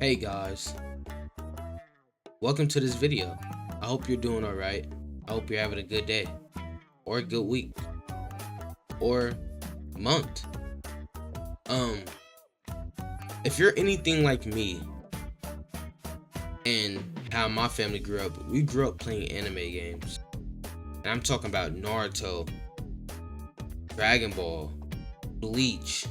Hey guys, welcome to this video. I hope you're doing alright. I hope you're having a good day, or a good week, or month. If you're anything like me, and how my family grew up, we grew up playing anime games. And I'm talking about Naruto, Dragon Ball, Bleach,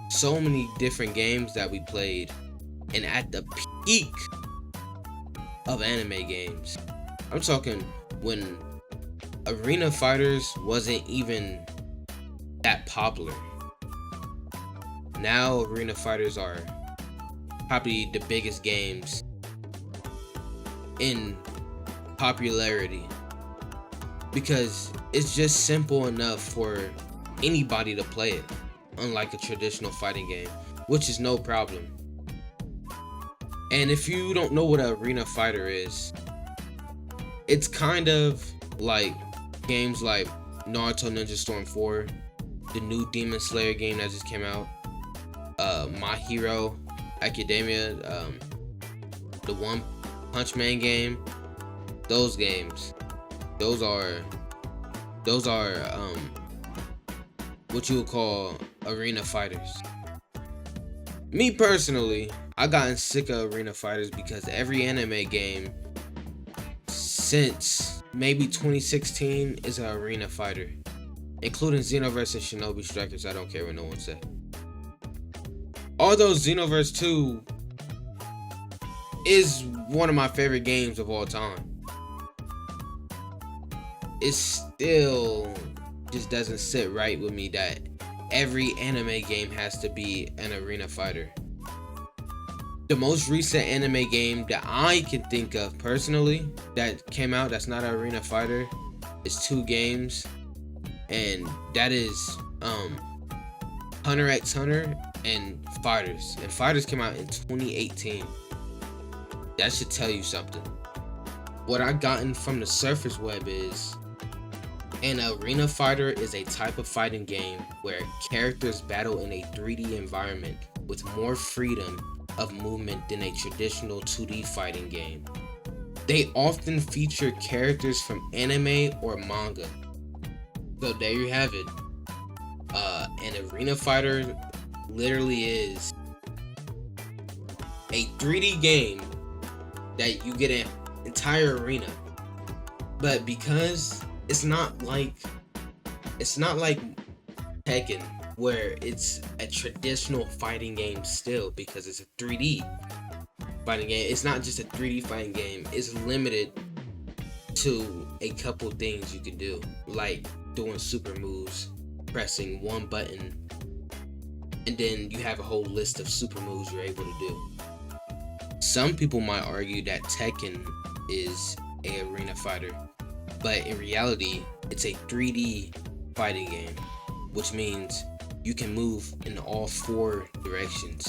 so many different games that we played. And at the peak of anime games, I'm talking when arena fighters wasn't even that popular. Now arena fighters are probably the biggest games in popularity because it's just simple enough for anybody to play it, unlike a traditional fighting game, which is no problem. And if you don't know what an arena fighter is, it's kind of like games like Naruto Ninja Storm 4, the new Demon Slayer game that just came out, My Hero Academia, the One Punch Man game. Those games, those are what you would call arena fighters. Me personally, I gotten sick of arena fighters because every anime game since maybe 2016 is an arena fighter, including Xenoverse and Shinobi Strikers. I don't care what no one say. Although Xenoverse 2 is one of my favorite games of all time, it still just doesn't sit right with me that every anime game has to be an arena fighter. The most recent anime game that I can think of personally that came out that's not an arena fighter is two games, and that is Hunter x Hunter and Fighters. And Fighters came out in 2018. That should tell you something. What I gotten from the surface web is an arena fighter is a type of fighting game where characters battle in a 3D environment with more freedom of movement than a traditional 2D fighting game. They often feature characters from anime or manga. So there you have it. An arena fighter literally is a 3D game that you get an entire arena. But because it's not like Tekken, where it's a traditional fighting game still, because it's a 3D fighting game. It's not just a 3D fighting game. It's limited to a couple things you can do, like doing super moves, pressing one button, and then you have a whole list of super moves you're able to do. Some people might argue that Tekken is a arena fighter, but in reality, it's a 3D fighting game, which means you can move in all four directions.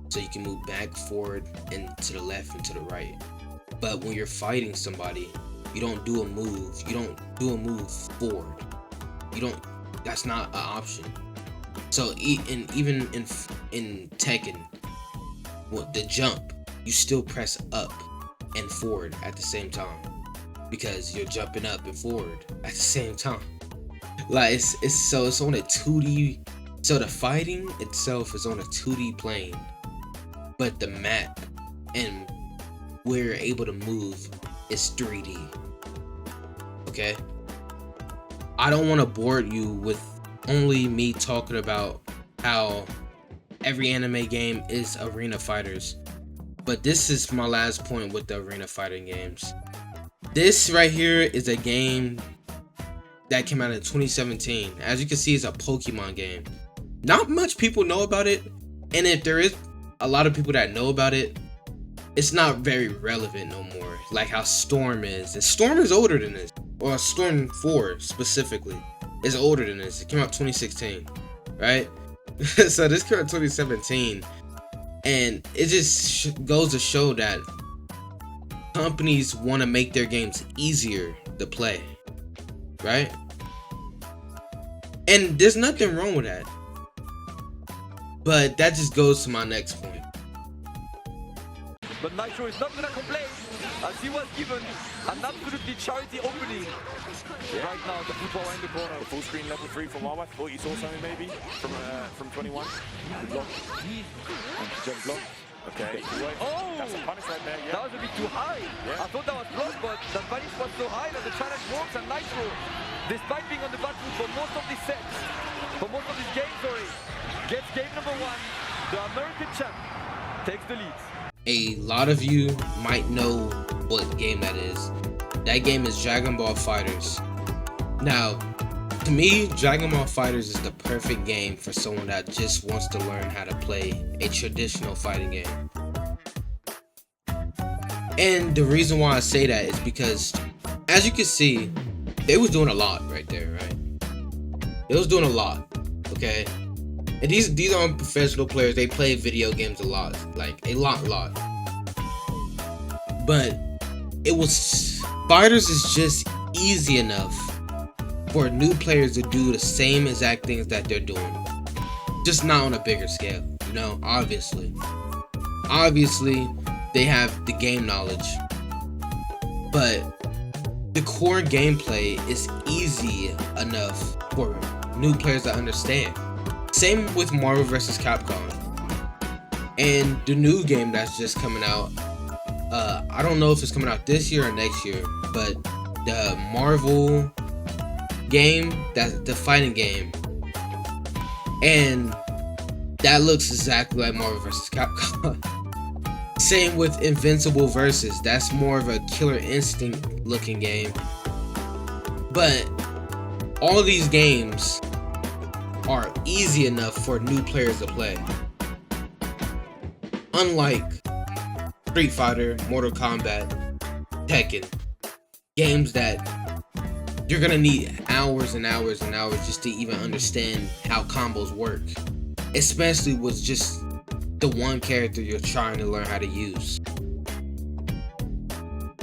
So you can move back, forward, and to the left and to the right. But when you're fighting somebody, you don't do a move. You don't do a move forward. That's not an option. So even in Tekken, the jump, you still press up and forward at the same time, because you're jumping up and forward at the same time. Like it's on a 2D. So the fighting itself is on a 2D plane, but the map and where you're able to move is 3D. Okay? I don't want to bore you with only me talking about how every anime game is arena fighters, but this is my last point with the arena fighting games. This right here is a game that came out in 2017. As you can see, it's a Pokemon game. Not much people know about it, and if there is a lot of people that know about it, it's not very relevant no more, like how Storm is. And Storm is older than this, or Storm 4 specifically is older than this. It came out 2016, right? So this came out 2017, and it just goes to show that companies want to make their games easier to play, right? And there's nothing wrong with that. But that just goes to my next point. But Nitro is not gonna complain, as he was given an absolutely charity opening. Right now, the football in the corner. The full screen level 3 from Wawa. Thought you saw something maybe from 21. Good block. Jump block. Okay. Oh! That's a punish right there, yeah. That was a bit too high. Yeah. I thought that was blocked, but the punish was so high that the challenge works, and Nitro, despite being on the back foot for most of this set, for most of this game, gets game number 1. The American champ takes the lead. A lot of you might know what game that is. That game is Dragon Ball FighterZ. Now, to me, Dragon Ball FighterZ is the perfect game for someone that just wants to learn how to play a traditional fighting game. And the reason why I say that is because, as you can see, they was doing a lot right there, right? They was doing a lot, okay? And these aren't professional players. They play video games a lot, like a lot. But it was FighterZ is just easy enough for new players to do the same exact things that they're doing, just not on a bigger scale. You know, obviously they have the game knowledge, but the core gameplay is easy enough for new players to understand. Same with Marvel vs. Capcom. And the new game that's just coming out, I don't know if it's coming out this year or next year, but the Marvel game, that's the fighting game, and that looks exactly like Marvel vs. Capcom. Same with Invincible Versus, that's more of a Killer Instinct looking game. But all these games are easy enough for new players to play. Unlike Street Fighter, Mortal Kombat, Tekken, games that you're gonna need hours and hours and hours just to even understand how combos work, especially with just the one character you're trying to learn how to use.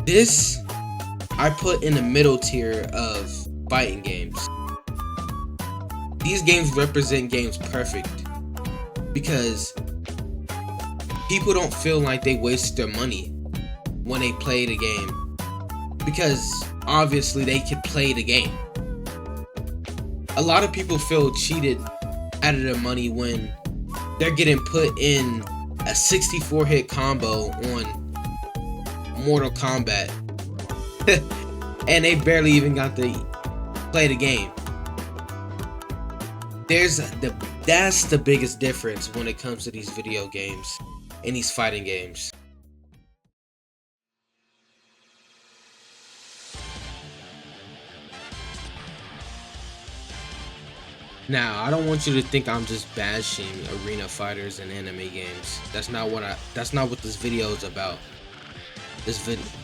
This I put in the middle tier of fighting games. These games represent games perfect because people don't feel like they waste their money when they play the game, because obviously they can play the game. A lot of people feel cheated out of their money when they're getting put in a 64 hit combo on Mortal Kombat and they barely even got to play the game. That's the biggest difference when it comes to these video games and these fighting games. Now, I don't want you to think I'm just bashing arena fighters and anime games. That's not what this video is about. This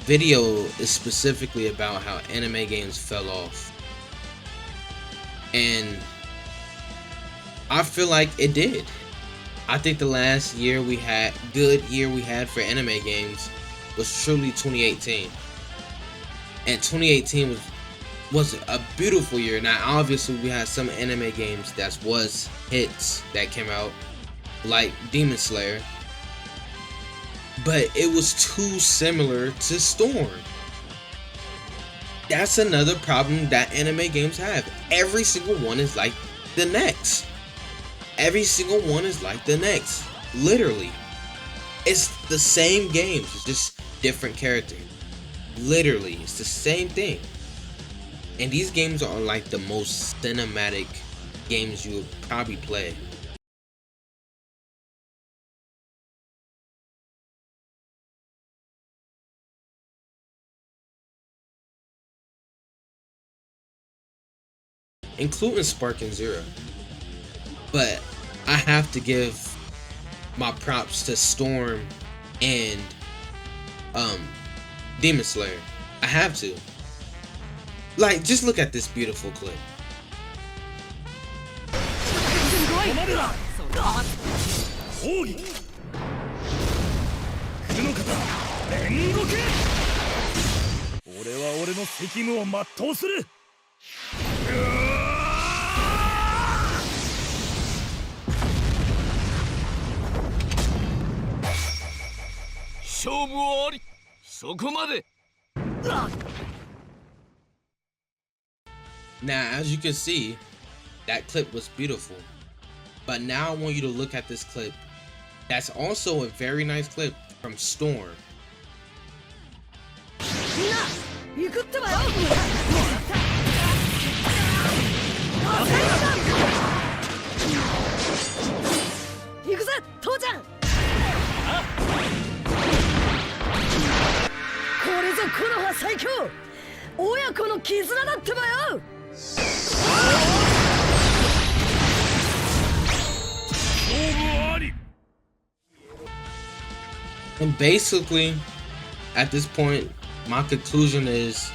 video is specifically about how anime games fell off. And I feel like it did. I think the last good year we had for anime games was truly 2018. And 2018 was a beautiful year. Now obviously we had some anime games that was hits that came out, like Demon Slayer, but it was too similar to Storm. That's another problem that anime games have. Every single one is like the next. Every single one is like the next. Literally. It's the same games, it's just different characters. Literally, it's the same thing. And these games are like the most cinematic games you would probably play. Including Spark and Zero. But I have to give my props to Storm and Demon Slayer. I have to. Like, just look at this beautiful clip. 勝負はあり。そこまで。 Now, as you can see, that clip was beautiful. But now I want you to look at this clip. That's also a very nice clip from Storm. And basically, at this point, my conclusion is,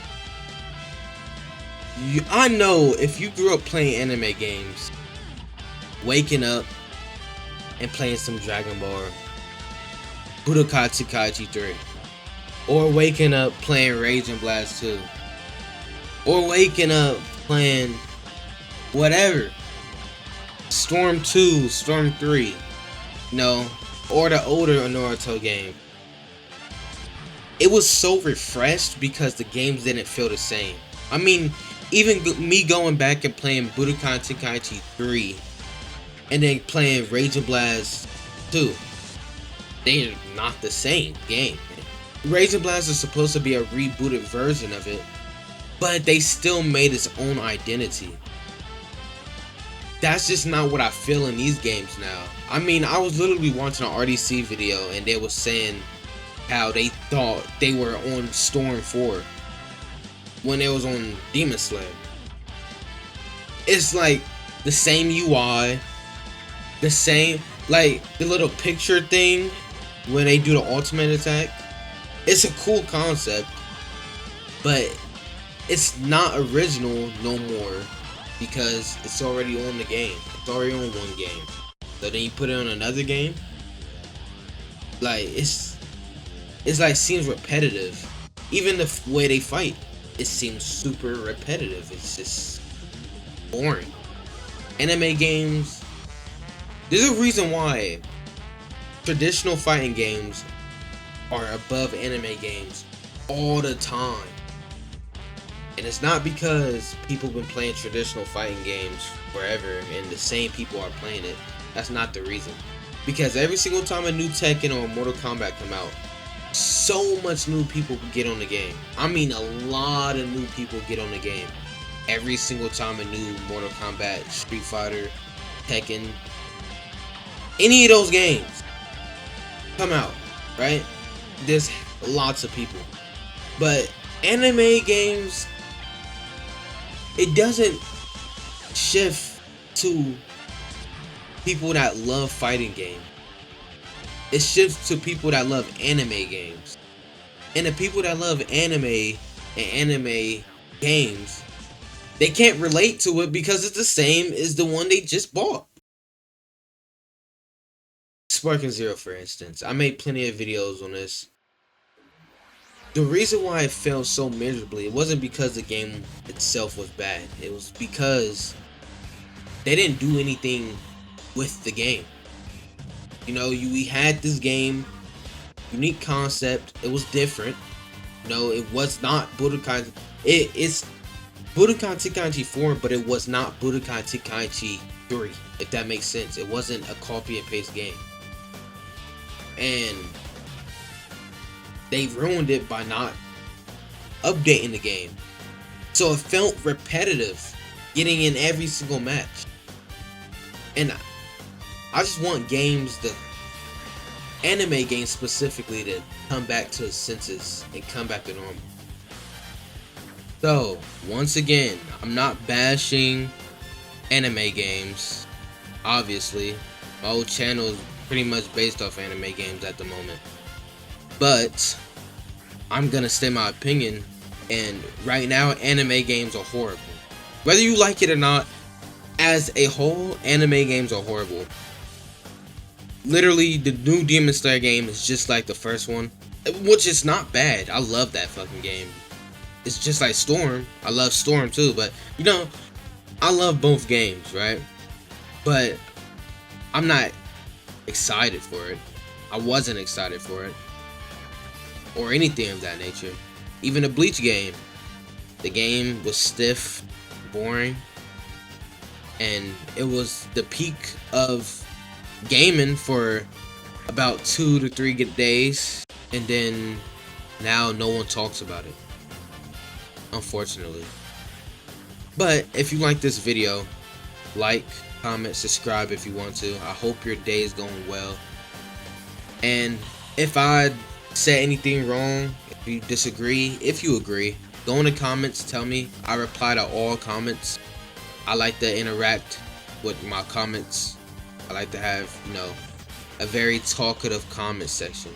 I know if you grew up playing anime games, waking up and playing some Dragon Ball, Budōkai Tenkaichi 3, or waking up playing Rage and Blast 2, or waking up playing whatever, Storm 2, Storm 3, or the older Naruto game. It was so refreshed because the games didn't feel the same. I mean, even me going back and playing Budōkai Tenkaichi 3 and then playing Rage and Blast 2, they're not the same game. Rage and Blast is supposed to be a rebooted version of it, but they still made its own identity. That's just not what I feel in these games now. I mean, I was literally watching an RDC video and they was saying how they thought they were on Storm 4 when it was on Demon Slayer. It's like the same UI, the same, like the little picture thing when they do the ultimate attack. It's a cool concept, but it's not original no more because it's already on the game. It's already on one game. So then you put it on another game. Like it's like seems repetitive. Even the way they fight, it seems super repetitive. It's just boring. Anime games. There's a reason why traditional fighting games are above anime games all the time. And it's not because people have been playing traditional fighting games forever and the same people are playing it. That's not the reason. Because every single time a new Tekken or Mortal Kombat come out, so much new people get on the game. I mean, a lot of new people get on the game. Every single time a new Mortal Kombat, Street Fighter, Tekken, any of those games come out, right? There's lots of people. But anime games, it doesn't shift to people that love fighting games. It shifts to people that love anime games. And the people that love anime and anime games, they can't relate to it because it's the same as the one they just bought. Sparking Zero, for instance. I made plenty of videos on this. The reason why it failed so miserably, it wasn't because the game itself was bad. It was because they didn't do anything with the game. You know, we had this game, unique concept. It was different. No, it was not Budōkai. It's Budōkai Tenkaichi 4, but it was not Budōkai Tenkaichi 3, if that makes sense. It wasn't a copy and paste game. And they ruined it by not updating the game. So it felt repetitive, getting in every single match. And I just want games, anime games specifically, to come back to its senses and come back to normal. So, once again, I'm not bashing anime games. Obviously, my whole channel is pretty much based off anime games at the moment. But I'm gonna state my opinion, and right now anime games are horrible. Whether you like it or not, as a whole, anime games are horrible. Literally, the new Demon Slayer game is just like the first one, which is not bad. I love that fucking game. It's just like Storm. I love Storm too, but you know, I love both games, right? But I'm not excited for it. I wasn't excited for it. or anything of that nature. Even a Bleach game. The game was stiff, boring, and it was the peak of gaming for about 2 to 3 good days, and then now no one talks about it, unfortunately. But if you like this video, like, comment, subscribe if you want to. I hope your day is going well. And if I said anything wrong, if you disagree, if you agree, go in the comments, tell me. I reply to all comments. I like to interact with my comments. I like to have, you know, a very talkative comment section.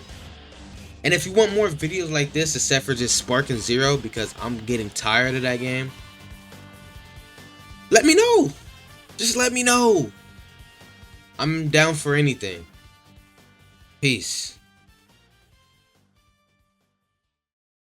And if you want more videos like this, except for just Sparking Zero, because I'm getting tired of that game, let me know. Just let me know. I'm down for anything. Peace.